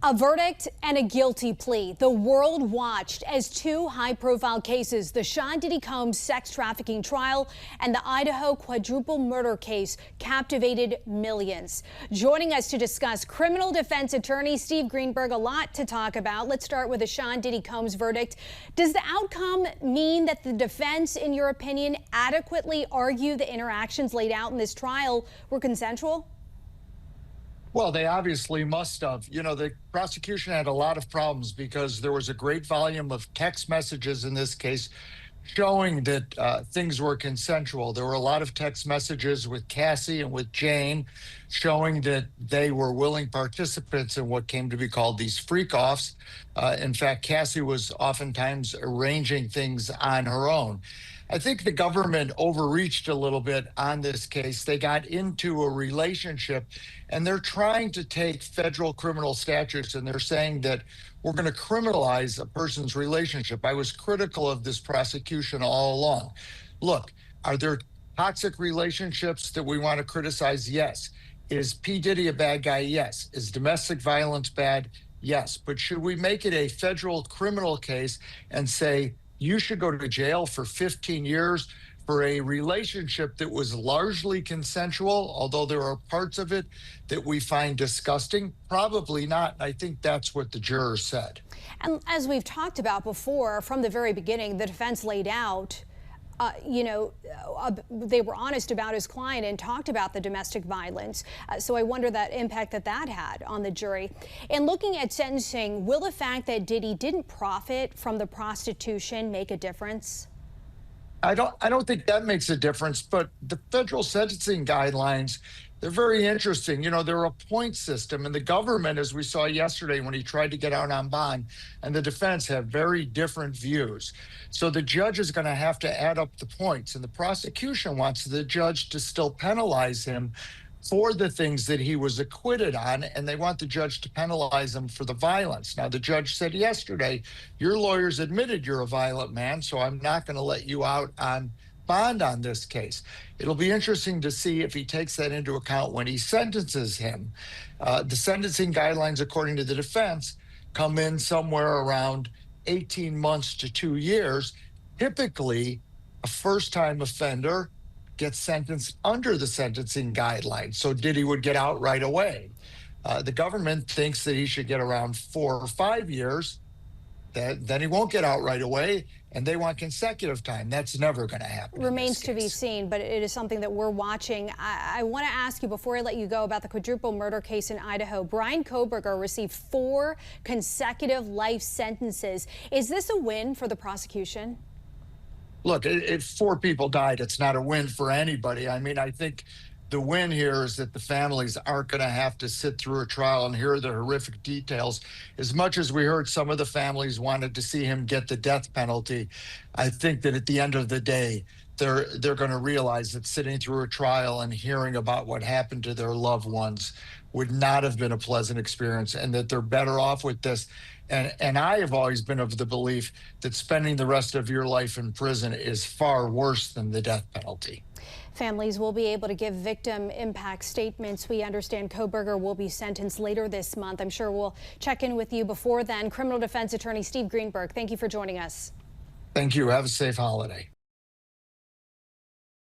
A verdict and a guilty plea. The world watched as two high-profile cases, the Sean Diddy Combs sex trafficking trial and the Idaho quadruple murder case, captivated millions. Joining us to discuss, criminal defense attorney Steve Greenberg. A lot to talk about. Let's start with the Sean Diddy Combs verdict. Does the outcome mean that the defense, in your opinion, adequately argue the interactions laid out in this trial were consensual? Well, they obviously must have. You know, the prosecution had a lot of problems because there was a great volume of text messages in this case showing that things were consensual. There were a lot of text messages with Cassie and with Jane showing that they were willing participants in what came to be called these freak-offs. In fact, Cassie was oftentimes arranging things on her own. I think the government overreached a little bit on this case. They got into a relationship and they're trying to take federal criminal statutes and they're saying that we're going to criminalize a person's relationship. I was critical of this prosecution all along. Look, are there toxic relationships that we want to criticize? Yes. Is P. Diddy a bad guy? Yes. Is domestic violence bad? Yes. But should we make it a federal criminal case and say, you should go to jail for 15 years for a relationship that was largely consensual, although there are parts of it that we find disgusting? Probably not. I think that's what the jurors said. And as we've talked about before, from the very beginning, the defense laid out they were honest about his client and talked about the domestic violence. So I wonder that impact that had on the jury. And looking at sentencing, will the fact that Diddy didn't profit from the prostitution make a difference? I don't think that makes a difference, but the federal sentencing guidelines, they're very interesting. You know, they're a point system, and the government, as we saw yesterday when he tried to get out on bond, and the defense have very different views. So the judge is going to have to add up the points, and the prosecution wants the judge to still penalize him for the things that he was acquitted on, and they want the judge to penalize him for the violence. Now, the judge said yesterday, your lawyers admitted you're a violent man, so I'm not going to let you out on bond on this case. It'll be interesting to see if he takes that into account when he sentences him. The sentencing guidelines, according to the defense, come in somewhere around 18 months to 2 years. Typically, a first-time offender gets sentenced under the sentencing guidelines, so Diddy would get out right away. The government thinks that he should get around 4 or 5 years. Then he won't get out right away, and they want consecutive time. That's never going to happen. Remains to be seen, but it is something that we're watching. I want to ask you, before I let you go, about the quadruple murder case in Idaho. Bryan Kohberger received 4 consecutive life sentences. Is this a win for the prosecution? Look, if 4 people died, it's not a win for anybody. I mean, I think the win here is that the families aren't going to have to sit through a trial and hear the horrific details. As much as we heard some of the families wanted to see him get the death penalty, I think that at the end of the day, they're going to realize that sitting through a trial and hearing about what happened to their loved ones would not have been a pleasant experience, and that they're better off with this. And I have always been of the belief that spending the rest of your life in prison is far worse than the death penalty. Families will be able to give victim impact statements. We understand Kohberger will be sentenced later this month. I'm sure we'll check in with you before then. Criminal defense attorney Steve Greenberg, thank you for joining us. Thank you. Have a safe holiday.